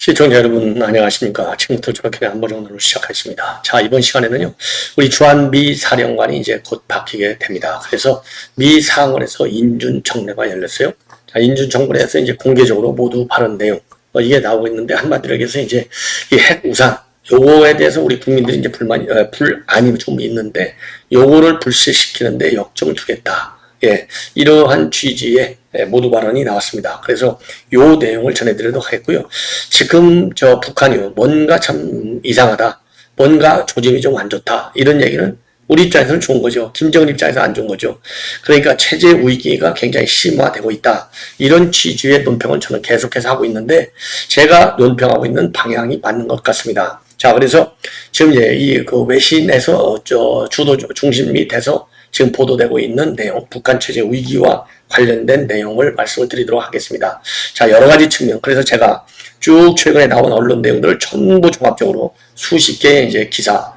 시청자 여러분 안녕하십니까. 지금부터 저렇게 안보정론을 시작하겠습니다. 자, 이번 시간에는요, 우리 주한미 사령관이 이제 곧 바뀌게 됩니다. 그래서 미 상원에서 인준청문회가 열렸어요. 자, 인준청문회에서 이제 공개적으로 모두 발언 내용 이게 나오고 있는데, 한마디로 얘기해서 이제 이 핵 우산 요거에 대해서 우리 국민들이 이제 불안이 좀 있는데, 요거를 불씨시키는데 역점을 두겠다. 예, 이러한 취지의 모두 발언이 나왔습니다. 그래서 요 내용을 전해드리도록 하겠고요. 지금 저 북한이 뭔가 참 이상하다, 뭔가 조짐이 좀 안 좋다, 이런 얘기는 우리 입장에서는 좋은 거죠. 김정은 입장에서 안 좋은 거죠. 그러니까 체제 위기가 굉장히 심화되고 있다, 이런 취지의 논평을 저는 계속해서 하고 있는데, 제가 논평하고 있는 방향이 맞는 것 같습니다. 자, 그래서 지금 이제 이 그 외신에서 주도 중심이 돼서 지금 보도되고 있는 내용, 북한 체제 위기와 관련된 내용을 말씀을 드리도록 하겠습니다. 자, 여러 가지 측면. 그래서 제가 쭉 최근에 나온 언론 내용들을 전부 종합적으로 수십 개의 이제 기사,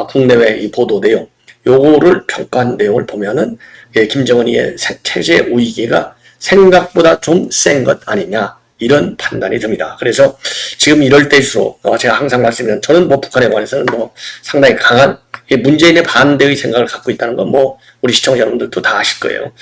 국내외 이 보도 내용, 요거를 평가한 내용을 보면은, 예, 김정은이의 체제 위기가 생각보다 좀 센 것 아니냐, 이런 판단이 듭니다. 그래서 지금 이럴 때일수록 제가 항상 말씀드리는, 저는 뭐 북한에 관해서는 뭐 상당히 강한 문재인의 반대의 생각을 갖고 있다는 건 뭐 우리 시청자 여러분들도 다 아실 거예요.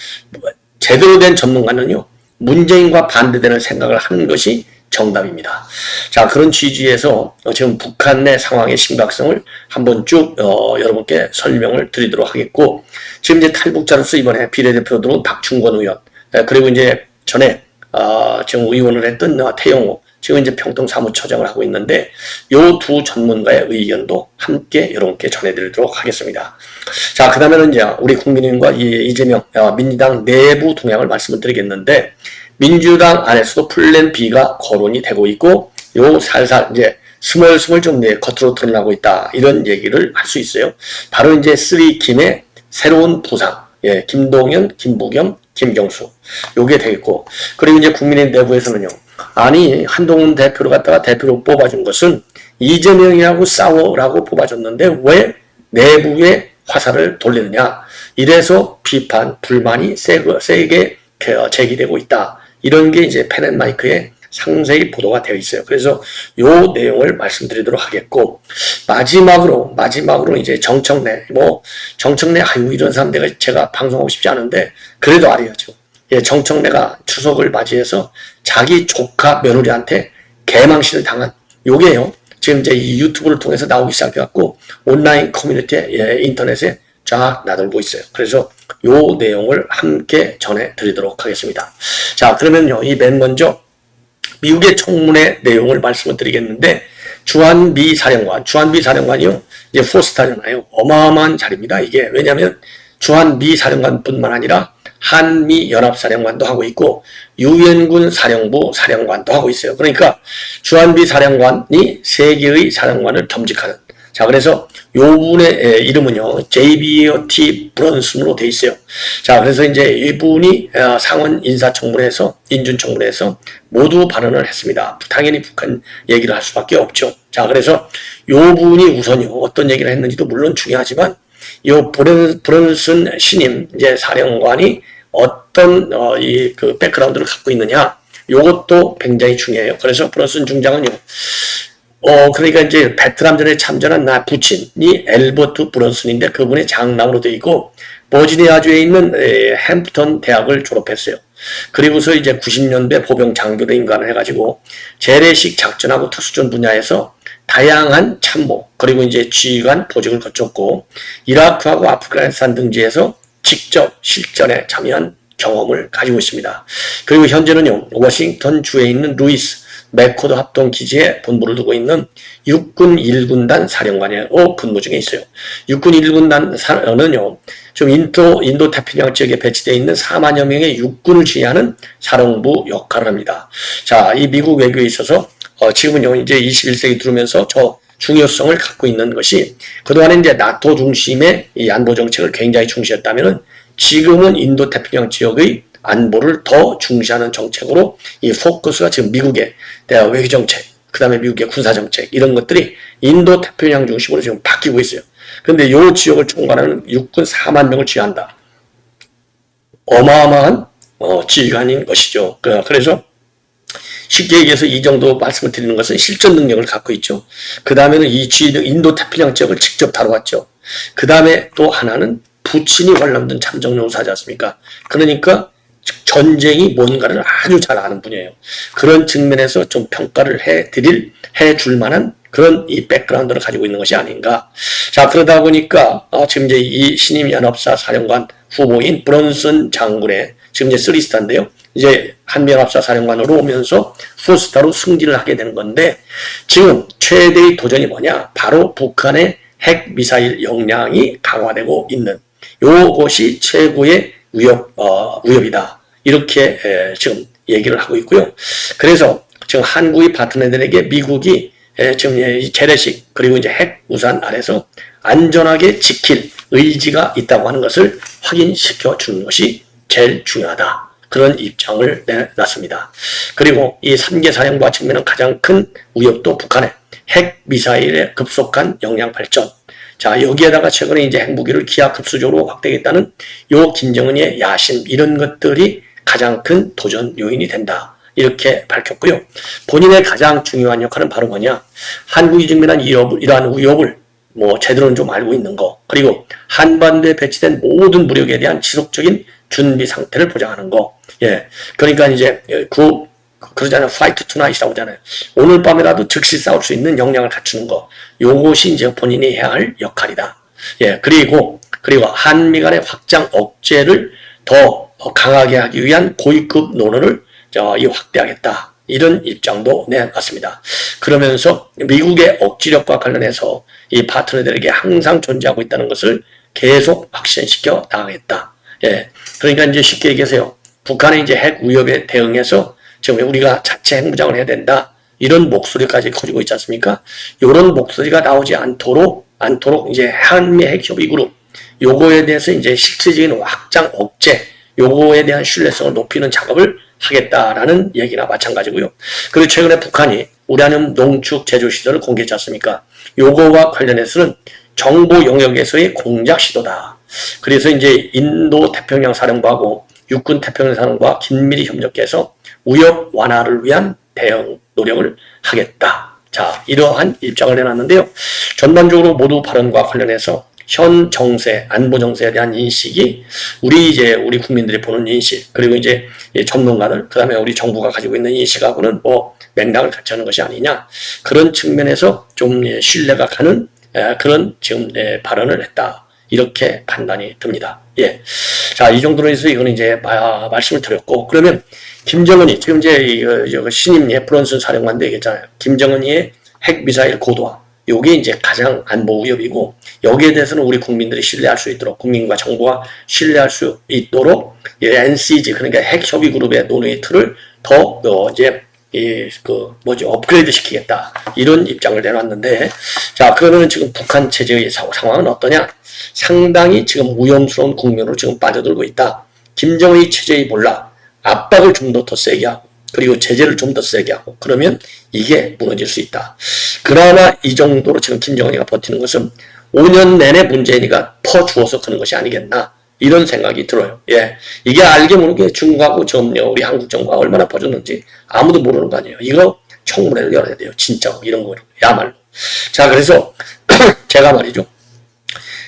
제대로 된 전문가는요, 문재인과 반대되는 생각을 하는 것이 정답입니다. 자, 그런 취지에서 지금 북한 내 상황의 심각성을 한번 쭉 여러분께 설명을 드리도록 하겠고, 지금 이제 탈북자로서 이번에 비례대표로 들어온 박충권 의원, 그리고 이제 전에 지금 의원을 했던 태영호, 지금 이제 평통 사무처장을 하고 있는데, 요 두 전문가의 의견도 함께 여러분께 전해드리도록 하겠습니다. 자, 그 다음에는 이제 우리 국민의힘과 이재명 민주당 내부 동향을 말씀을 드리겠는데, 민주당 안에서도 플랜 B가 거론이 되고 있고, 요 살살 이제 스멀스멀 좀 겉으로 드러나고 있다, 이런 얘기를 할 수 있어요. 바로 이제 3김의 새로운 부상, 예, 김동연, 김부겸, 김경수, 요게 되겠고, 그리고 이제 국민의힘 내부에서는요, 아니, 한동훈 대표를 갖다가 대표로 뽑아준 것은 이재명이라고 싸워라고 뽑아줬는데 왜 내부에 화살을 돌리느냐, 이래서 비판, 불만이 세게 제기되고 있다, 이런 게 이제 펜앤마이크에 상세히 보도가 되어 있어요. 그래서 요 내용을 말씀드리도록 하겠고, 마지막으로 이제 정청래, 아유, 이런 사람 제가 방송하고 싶지 않은데 그래도 알아야죠. 예, 정청래가 추석을 맞이해서 자기 조카 며느리한테 개망신을 당한 요게요, 지금 이제 이 유튜브를 통해서 나오기 시작해갖고 온라인 커뮤니티에, 예, 인터넷에 쫙 나돌고 있어요. 그래서 요 내용을 함께 전해드리도록 하겠습니다. 자, 그러면요, 이 맨 먼저 미국의 청문회 내용을 말씀을 드리겠는데, 주한미 사령관이요, 이제 포스터잖아요. 어마어마한 자리입니다, 이게. 왜냐하면 주한미 사령관뿐만 아니라 한미 연합사령관도 하고 있고, 유엔군 사령부 사령관도 하고 있어요. 그러니까 주한미 사령관이 세계의 사령관을 겸직하는. 자, 그래서 요 분의 이름은요, JBOT 브런슨으로 돼 있어요. 자, 그래서 이제 이분이 상원 인사청문회에서, 인준청문회에서 모두 발언을 했습니다. 당연히 북한 얘기를 할 수밖에 없죠. 자, 그래서 요 분이 우선요, 어떤 얘기를 했는지도 물론 중요하지만, 요 브런슨 신임 이제 사령관이 어떤 그 백그라운드를 갖고 있느냐, 요것도 굉장히 중요해요. 그래서 브런슨 중장은요, 그러니까 이제 베트남전에 참전한 부친이 엘버트 브런슨인데, 그분의 장남으로 되어 있고, 버지니아주에 있는 햄프턴 대학을 졸업했어요. 그리고서 이제 90년대 보병 장교로 임관을 해가지고 재래식 작전하고 특수전 분야에서 다양한 참모, 그리고 이제 지휘관 보직을 거쳤고, 이라크하고 아프가니스탄 등지에서 직접 실전에 참여한 경험을 가지고 있습니다. 그리고 현재는요, 워싱턴 주에 있는 루이스 맥코드 합동기지에 본부를 두고 있는 육군 1군단 사령관으로 근무 중에 있어요. 육군 1군단은요, 좀 인도 태평양 지역에 배치되어 있는 4만여 명의 육군을 지휘하는 사령부 역할을 합니다. 자, 이 미국 외교에 있어서 지금은요, 이제 21세기 들어오면서 저 중요성을 갖고 있는 것이, 그동안에 이제 나토 중심의 이 안보 정책을 굉장히 중시했다면은, 지금은 인도 태평양 지역의 안보를 더 중시하는 정책으로 이 포커스가 지금 미국의 외교 정책, 그 다음에 미국의 군사 정책, 이런 것들이 인도 태평양 중심으로 지금 바뀌고 있어요. 그런데 이 지역을 총괄하는 육군 4만 명을 지휘한다. 어마어마한 지휘관인 것이죠. 그래서 쉽게 얘기해서 이 정도 말씀을 드리는 것은 실전 능력을 갖고 있죠. 그 다음에는 이 인도 태평양 지역을 직접 다뤄왔죠. 그 다음에 또 하나는 부친이 관람된 참전용사지 않습니까? 그러니까 전쟁이 뭔가를 아주 잘 아는 분이에요. 그런 측면에서 좀 평가를 해줄 만한 그런 이 백그라운드를 가지고 있는 것이 아닌가. 자, 그러다 보니까 지금 이제 이 신임연합사 사령관 후보인 브런슨 장군의 지금 이제 3스타인데요. 이제 한미연합사 사령관으로 오면서 4스타로 승진을 하게 되는 건데, 지금 최대의 도전이 뭐냐? 바로 북한의 핵 미사일 역량이 강화되고 있는 요것이 최고의 위협이다. 이렇게 지금 얘기를 하고 있고요. 그래서 지금 한국의 파트너들에게 미국이 지금 재래식 그리고 이제 핵 우산 아래서 안전하게 지킬 의지가 있다고 하는 것을 확인시켜 주는 것이 제일 중요하다. 그런 입장을 내놨습니다. 그리고 이 3개 사령부와 측면은 가장 큰 위협도 북한의 핵 미사일의 급속한 역량 발전. 자, 여기에다가 최근에 이제 핵무기를 기하급수적으로 확대하겠다는 요 김정은의 야심, 이런 것들이 가장 큰 도전 요인이 된다. 이렇게 밝혔고요. 본인의 가장 중요한 역할은 바로 뭐냐? 한국이 직면한 이러한 위협을 제대로는 좀 알고 있는 거. 그리고 한반도에 배치된 모든 무력에 대한 지속적인 준비 상태를 보장하는 거. 예. 그러니까 이제 그러잖아요. fight tonight이라고 하잖아요. 오늘 밤에라도 즉시 싸울 수 있는 역량을 갖추는 거. 요것이 이제 본인이 해야 할 역할이다. 예. 그리고 한미 간의 확장 억제를 더 강하게 하기 위한 고위급 논의를 확대하겠다. 이런 입장도 내놨습니다. 그러면서 미국의 억지력과 관련해서 이 파트너들에게 항상 존재하고 있다는 것을 계속 확신시켜 나가겠다. 예. 그러니까 이제 쉽게 얘기해서요. 북한의 이제 핵 위협에 대응해서 지금 우리가 자체 핵무장을 해야 된다. 이런 목소리까지 커지고 있지 않습니까? 이런 목소리가 나오지 않도록 이제 한미 핵협의 그룹 요거에 대해서 이제 실질적인 확장 억제 요거에 대한 신뢰성을 높이는 작업을 하겠다라는 얘기나 마찬가지고요. 그리고 최근에 북한이 우라늄 농축 제조 시설을 공개했지 않습니까? 요거와 관련해서는 정보 영역에서의 공작 시도다. 그래서 이제 인도 태평양 사령부하고 육군 태평양 사령부와 긴밀히 협력해서 위협 완화를 위한 대응 노력을 하겠다. 자, 이러한 입장을 내놨는데요. 전반적으로 모두 발언과 관련해서 현 정세, 안보 정세에 대한 인식이 우리 국민들이 보는 인식, 그리고 이제 전문가들, 그 다음에 우리 정부가 가지고 있는 인식하고는 맥락을 같이 하는 것이 아니냐. 그런 측면에서 좀 신뢰가 가는 그런 지금 발언을 했다. 이렇게 판단이 듭니다. 예. 자, 이 정도로 해서 이거는 이제 말씀을 드렸고, 그러면 김정은이 지금 이제 신임 브런슨 사령관도 얘기했잖아요. 김정은이의 핵미사일 고도화. 요게 이제 가장 안보 위협이고, 여기에 대해서는 우리 국민들이 신뢰할 수 있도록, 국민과 정부가 신뢰할 수 있도록 NCG, 그러니까 핵협의 그룹의 논의 틀을 더 이제 업그레이드 시키겠다. 이런 입장을 내놨는데, 자, 그러면 지금 북한 체제의 상황은 어떠냐? 상당히 지금 위험스러운 국면으로 지금 빠져들고 있다. 김정은의 체제의 몰락, 압박을 좀 더 세게 하고, 그리고 제재를 좀 더 세게 하고, 그러면 이게 무너질 수 있다. 그나마 이 정도로 지금 김정은이가 버티는 것은 5년 내내 문재인이가 퍼주어서 그런 것이 아니겠나. 이런 생각이 들어요. 예. 이게 알게 모르게 중국하고 지금 우리 한국 정부가 얼마나 퍼졌는지 아무도 모르는 거 아니에요. 이거 청문회를 열어야 돼요. 진짜 이런 거야말로. 자, 그래서 제가 말이죠.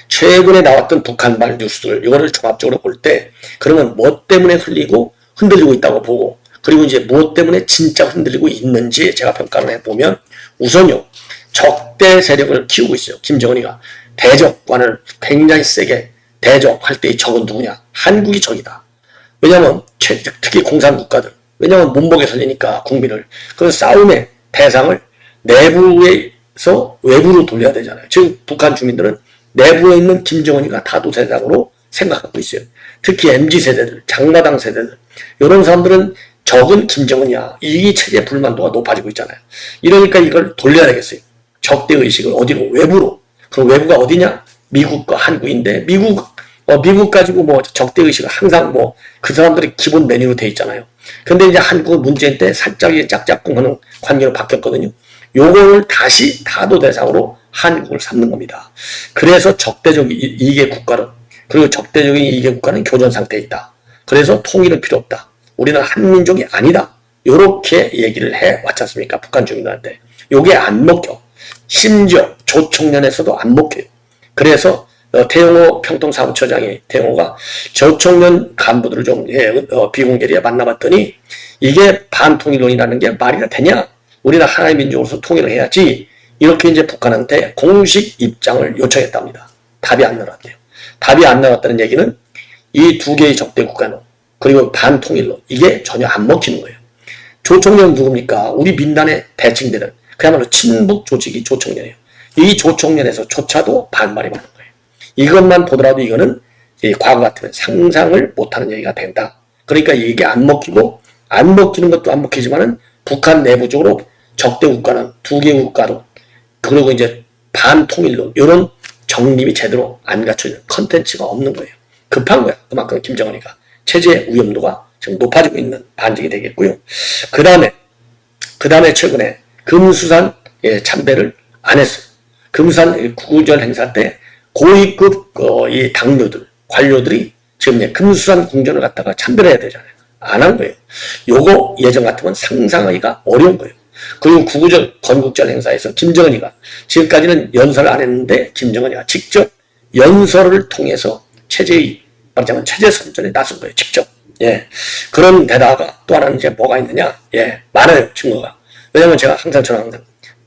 최근에 나왔던 북한발 뉴스들, 이거를 종합적으로 볼 때, 그러면 뭐 때문에 흔들리고 있다고 보고, 그리고 이제 무엇 때문에 진짜 흔들리고 있는지 제가 평가를 해보면, 우선요, 적대 세력을 키우고 있어요. 김정은이가. 대적관을 굉장히 세게 대적할 때의 적은 누구냐? 한국이 적이다. 왜냐면, 특히 공산국가들. 왜냐면 문복에 설리니까 국민을. 그런 싸움의 대상을 내부에서 외부로 돌려야 되잖아요. 지금 북한 주민들은 내부에 있는 김정은이가 다도대상으로 생각하고 있어요. 특히 MZ세대들, 장마당 세대들, 이런 사람들은 적은 김정은이야. 이 체제 불만도가 높아지고 있잖아요. 이러니까 이걸 돌려야 되겠어요. 적대의식을 어디로? 외부로. 그럼 외부가 어디냐? 미국과 한국인데, 미국 가지고 적대의식을 항상 그 사람들이 기본 메뉴로 돼 있잖아요. 근데 이제 한국은 문재인 때 살짝 짝짝꿍 하는 관계로 바뀌었거든요. 요거를 다시 다도 대상으로 한국을 삼는 겁니다. 그래서 적대적 이익의 국가는, 그리고 적대적인 이익의 국가는 교전 상태에 있다. 그래서 통일은 필요 없다. 우리는 한민족이 아니다. 요렇게 얘기를 해 왔지 않습니까? 북한 주민들한테. 요게 안 먹혀. 심지어 조총련에서도 안 먹혀요. 그래서 태영호 평통사무처장이 태영호가 저총련 간부들을 좀 비공개리에 만나봤더니 이게 반통일론이라는 게 말이 되냐? 우리는 하나의 민족으로서 통일을 해야지. 이렇게 이제 북한한테 공식 입장을 요청했답니다. 답이 안 나왔대요. 답이 안 나왔다는 얘기는 이 두 개의 적대 국가는 그리고 반통일론 이게 전혀 안 먹히는 거예요. 조총련 누굽니까? 우리 민단의 대칭되는 그야말로 친북 조직이 조총련이에요. 이 조총련에서조차도 반발이 많은 거예요. 이것만 보더라도 이거는 과거 같으면 상상을 못하는 얘기가 된다. 그러니까 이게 안 먹히고 안 먹히는 것도 안 먹히지만은 북한 내부적으로 적대 국가는 두 개 국가로 그리고 이제 반통일론 이런 정립이 제대로 안 갖춰진 컨텐츠가 없는 거예요. 급한 거야. 그만큼 김정은이가 체제 위험도가 지금 높아지고 있는 반증이 되겠고요. 그 다음에 최근에 금수산 참배를 안 했어요. 금수산 구구절 행사 때 고위급 이 당뇨들, 관료들이 지금 금수산 궁전을 갖다가 참배를 해야 되잖아요. 안 한 거예요. 요거 예전 같으면 상상하기가 어려운 거예요. 그리고 구구절 건국절 행사에서 김정은이가 지금까지는 연설을 안 했는데 김정은이가 직접 연설을 통해서 말하자면 체제 선전에 나선 거예요. 직접. 그런 데다가 또 하나는 이제 뭐가 있느냐? 많아요. 증거가. 왜냐면 제가 항상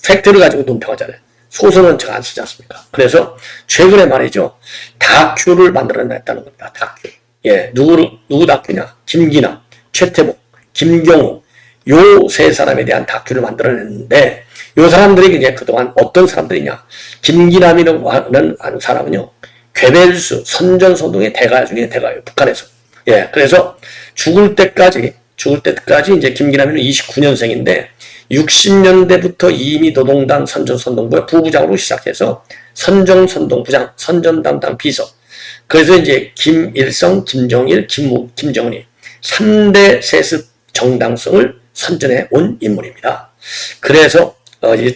팩트를 가지고 논평하잖아요. 소설은 제가 안 쓰지 않습니까? 그래서 최근에 말이죠. 다큐를 만들어냈다는 겁니다. 다큐. 누구 다큐냐? 김기남, 최태복, 김경호 요 세 사람에 대한 다큐를 만들어냈는데 요 사람들이 이제 그동안 어떤 사람들이냐? 김기남이라는 사람은요. 괴벨수 선전선동의 대가 중에 대가예요. 북한에서. 그래서 죽을 때까지 이제 김기남이는 29년생인데 60년대부터 이미 노동당 선전선동부의 부부장으로 시작해서 선정선동부장, 선전담당 비서. 그래서 이제 김일성, 김정일, 김정은이 3대 세습 정당성을 선전해 온 인물입니다. 그래서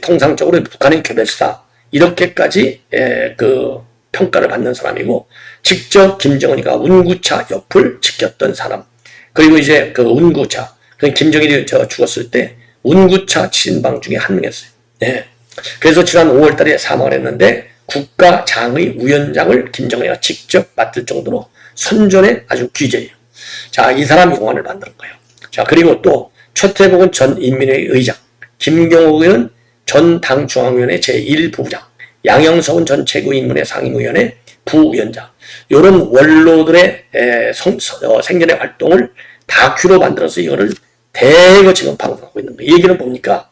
통상적으로 북한의 괴벨수다 이렇게까지 평가를 받는 사람이고 직접 김정은이가 운구차 옆을 지켰던 사람. 그리고 이제 그 운구차, 김정일이 죽었을 때 운구차 친방 중에 한 명이었어요. 그래서 지난 5월달에 사망을 했는데 국가장의 위원장을 김정은이가 직접 맡을 정도로 선전의 아주 귀재예요. 자, 이 사람 용안을 만드는 거예요. 자, 그리고 또 최태복은 전 인민회의 의장, 김경호는 전 당중앙위원회 제1부부장, 양영석은 전 최고인민회 상임위원회 부위원장. 이런 원로들의 생전의 활동을 다큐로 만들어서 이거를 대거 지금 방송하고 있는 거예요. 이 얘기는 뭡니까?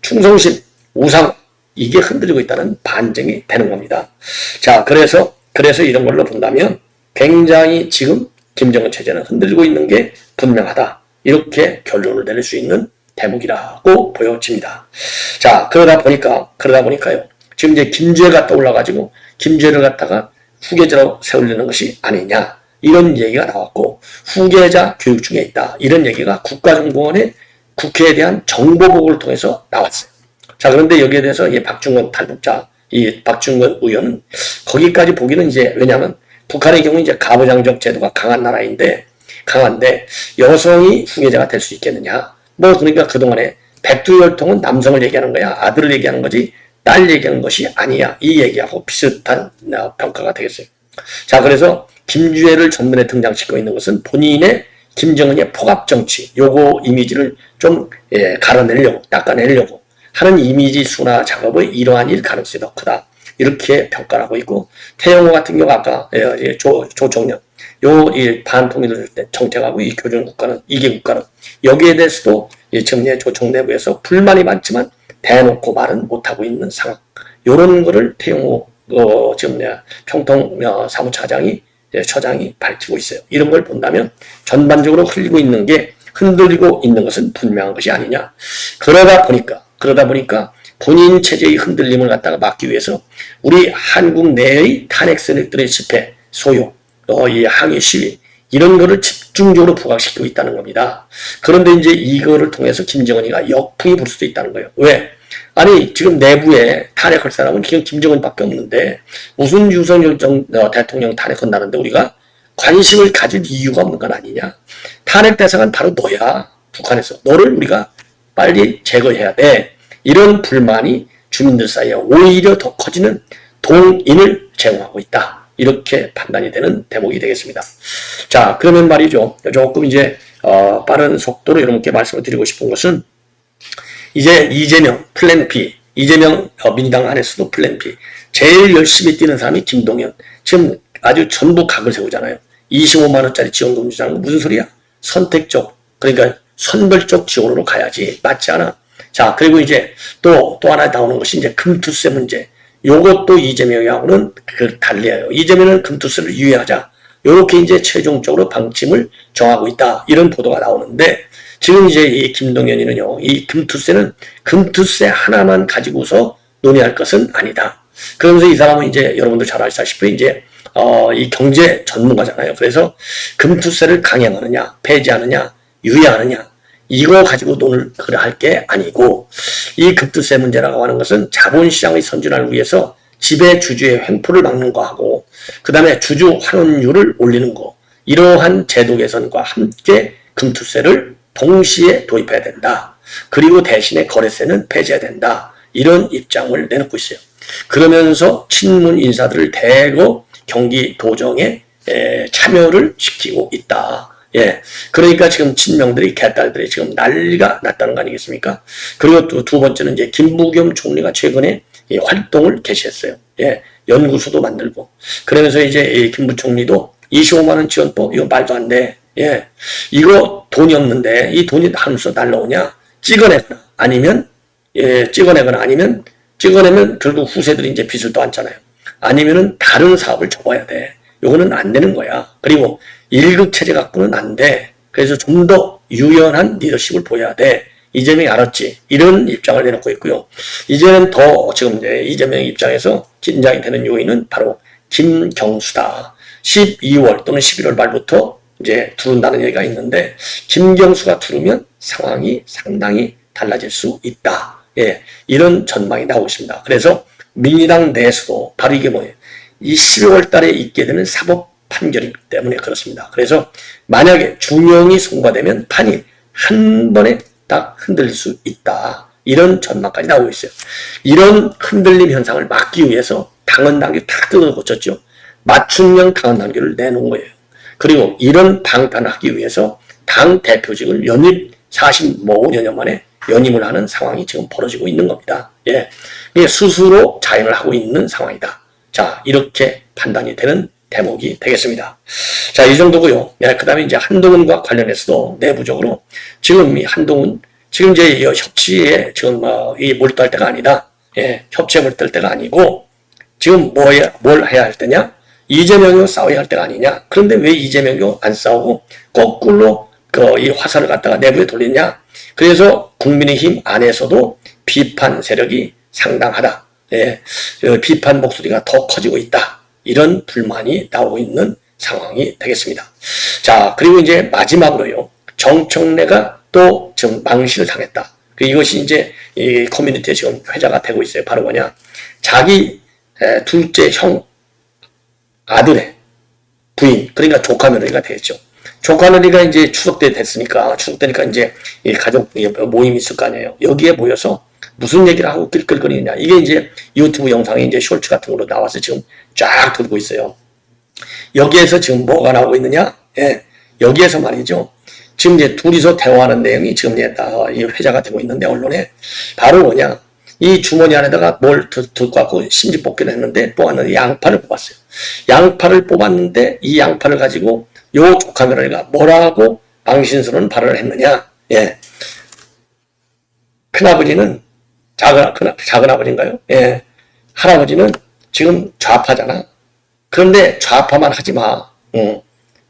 충성심, 우상 이게 흔들리고 있다는 반증이 되는 겁니다. 자, 그래서 이런 걸로 본다면 굉장히 지금 김정은 체제는 흔들리고 있는 게 분명하다. 이렇게 결론을 내릴 수 있는 대목이라고 보여집니다. 자, 그러다 보니까요. 지금 이제 김주애가 떠올라가지고 김주애를 갖다가 후계자로 세우려는 것이 아니냐. 이런 얘기가 나왔고 후계자 교육 중에 있다. 이런 얘기가 국가정보원의 국회에 대한 정보보고를 통해서 나왔어요. 자, 그런데 여기에 대해서 박중건 탈북자, 박중건 의원은 거기까지 보기는 이제 왜냐하면 북한의 경우 이제 가부장적 제도가 강한데 여성이 후계자가 될 수 있겠느냐. 그러니까 그동안에 백두혈통은 남성을 얘기하는 거야. 아들을 얘기하는 거지 딸 얘기하는 것이 아니야. 이 얘기하고 비슷한 평가가 되겠어요. 자, 그래서 김주애를 전면에 등장시키고 있는 것은 본인의 김정은의 포갑정치 요거 이미지를 좀 닦아내려고 하는 이미지 순화 작업의 이러한일 가능성이 더 크다. 이렇게 평가를 하고 있고 태영호 같은 경우 아까 조총련 이 반통일 정책하고 이 교전 국가는 이계 국가는 여기에 대해서도 지금 조총 내부에서 불만이 많지만 대놓고 말은 못하고 있는 상황. 요런 거를 태영호 지금 평통 사무처장이 밝히고 있어요. 이런 걸 본다면 전반적으로 흔들리고 있는 것은 분명한 것이 아니냐. 그러다 보니까 본인 체제의 흔들림을 갖다가 막기 위해서 우리 한국 내의 탄핵 세력들의 집회, 소요, 이 항의 시위 이런 거를 집중적으로 부각시키고 있다는 겁니다. 그런데 이제 이거를 통해서 김정은이가 역풍이 불 수도 있다는 거예요. 왜? 아니 지금 내부에 탄핵할 사람은 지금 김정은밖에 없는데 무슨 윤석열 대통령 탄핵한다는데 우리가 관심을 가질 이유가 없는 건 아니냐. 탄핵 대상은 바로 너야. 북한에서 너를 우리가 빨리 제거해야 돼. 이런 불만이 주민들 사이에 오히려 더 커지는 동인을 제공하고 있다. 이렇게 판단이 되는 대목이 되겠습니다. 자, 그러면 말이죠. 조금 이제 빠른 속도로 여러분께 말씀을 드리고 싶은 것은 이제 이재명 플랜 B, 이재명 민주당 안에서도 플랜 B, 제일 열심히 뛰는 사람이 김동연. 지금 아주 전부 각을 세우잖아요. 25만 원짜리 지원금 주자는 거 무슨 소리야? 선택적, 그러니까 선별적 지원으로 가야지. 맞지 않아? 자, 그리고 이제 또 하나 나오는 것이 이제 금투세 문제. 요것도 이재명하고는 달리해요. 이재명은 금투세를 유예하자. 요렇게 이제 최종적으로 방침을 정하고 있다. 이런 보도가 나오는데, 지금 이제 이 김동연이는요, 이 금투세는 금투세 하나만 가지고서 논의할 것은 아니다. 그러면서 이 사람은 이제 여러분들 잘 아시다시피 이제 이 경제 전문가잖아요. 그래서 금투세를 강행하느냐, 폐지하느냐, 유예하느냐, 이거 가지고 논을 할 게 아니고, 이 금투세 문제라고 하는 것은 자본시장의 선진화를 위해서 지배주주의 횡포를 막는 거하고, 그 다음에 주주 환원율을 올리는 거, 이러한 제도 개선과 함께 금투세를 동시에 도입해야 된다. 그리고 대신에 거래세는 폐지해야 된다. 이런 입장을 내놓고 있어요. 그러면서 친문 인사들을 대거 경기도정에 참여를 시키고 있다. 예. 그러니까 지금 친명들이, 개딸들이 지금 난리가 났다는 거 아니겠습니까? 그리고 또 두 번째는 이제 김부겸 총리가 최근에 이 활동을 개시했어요. 예. 연구소도 만들고. 그러면서 이제 이 김부 총리도 25만원 지원법, 이거 말도 안 돼. 예. 이거 돈이 없는데 이 돈이 하면서 날라오냐? 찍어내거나 아니면, 찍어내면 결국 후세들이 이제 빚을 또 안잖아요. 아니면은 다른 사업을 접어야 돼. 요거는 안 되는 거야. 그리고 일극체제 갖고는 안 돼. 그래서 좀 더 유연한 리더십을 보여야 돼. 이재명이 알았지. 이런 입장을 내놓고 있고요. 이제는 더 지금 이제 이재명 입장에서 긴장이 되는 요인은 바로 김경수다. 12월 또는 11월 말부터 이제 두른다는 얘기가 있는데, 김경수가 두르면 상황이 상당히 달라질 수 있다. 예, 이런 전망이 나오고 있습니다. 그래서 민주당 내에서도 바로 이게 뭐예요? 이 12월 달에 있게 되는 사법 판결이기 때문에 그렇습니다. 그래서 만약에 준용이 통과되면 판이 한 번에 딱 흔들릴 수 있다. 이런 전망까지 나오고 있어요. 이런 흔들림 현상을 막기 위해서 당헌 당규 다 뜯어 고쳤죠. 맞춤형 당헌 당규를 내놓은 거예요. 그리고 이런 방탄하기 위해서 당 대표직을 연임 45년여 만에 연임을 하는 상황이 지금 벌어지고 있는 겁니다. 예. 스스로 자인을 하고 있는 상황이다. 자, 이렇게 판단이 되는 대목이 되겠습니다. 자, 이 정도고요. 네, 그 다음에 이제 한동훈과 관련해서도 내부적으로 지금 이 한동훈, 지금 이제 협치에 지금 이 몰두할 때가 아니다. 예, 협치에 몰두할 때가 아니고, 지금 뭘 해야 할 때냐? 이재명이와 싸워야 할 때가 아니냐? 그런데 왜 이재명이와 안 싸우고 거꾸로 이 화살을 갖다가 내부에 돌리냐? 그래서 국민의힘 안에서도 비판 세력이 상당하다. 예, 비판 목소리가 더 커지고 있다. 이런 불만이 나오고 있는 상황이 되겠습니다. 자, 그리고 이제 마지막으로요. 정청래가 또 지금 망신을 당했다. 이것이 이제 이 커뮤니티에 지금 회자가 되고 있어요. 바로 뭐냐? 자기 둘째 형 아들의 부인, 그러니까 조카 며느리가 되겠죠. 조카 며느리가 이제 추석 때 됐으니까, 추석 때니까 이제 이 가족 모임이 있을 거 아니에요. 여기에 모여서 무슨 얘기를 하고 끌끌거리느냐. 이게 이제 유튜브 영상에 이제 쇼츠 같은 걸로 나와서 지금 쫙 돌고 있어요. 여기에서 지금 뭐가 나오고 있느냐? 예. 여기에서 말이죠. 지금 이제 둘이서 대화하는 내용이 지금 이제 이 회자가 되고 있는데, 언론에. 바로 뭐냐? 이 주머니 안에다가 뭘 들고 갖고 심지 뽑기를 했는데, 뽑았는데 양파를 뽑았어요. 양파를 뽑았는데, 이 양파를 가지고 요 조카 며느리가 뭐라고 망신스러운 발언을 했느냐? 예. 큰아버지는, 작은 아버지인가요? 예. 할아버지는 지금 좌파잖아. 그런데 좌파만 하지 마.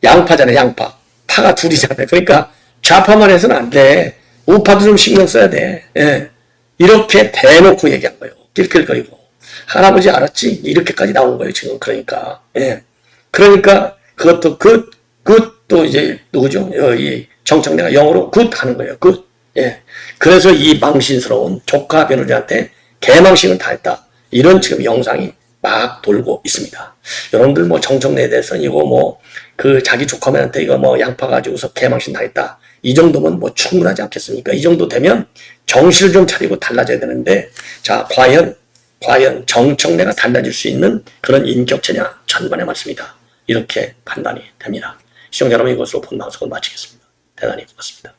양파잖아, 양파. 파가 둘이잖아요. 그러니까 좌파만 해서는 안 돼. 우파도 좀 신경 써야 돼. 예. 이렇게 대놓고 얘기한 거예요. 낄낄거리고. 할아버지 알았지? 이렇게까지 나온 거예요, 지금. 그러니까. 예. 그러니까 그것도 또 이제 누구죠? 이 정청래가 영어로 굿 하는 거예요. 굿. 예. 그래서 이 망신스러운 조카 며느리한테 개망신을 다 했다. 이런 지금 영상이 막 돌고 있습니다. 여러분들 뭐 정청래에 대해서는 이거 자기 조카한테 이거 양파 가지고서 개망신 다 했다. 이 정도면 뭐 충분하지 않겠습니까? 이 정도 되면 정신을 좀 차리고 달라져야 되는데, 자, 과연 정청래가 달라질 수 있는 그런 인격체냐? 천만의 말씀이다. 이렇게 판단이 됩니다. 시청자 여러분, 이것으로 본 방송을 마치겠습니다. 대단히 고맙습니다.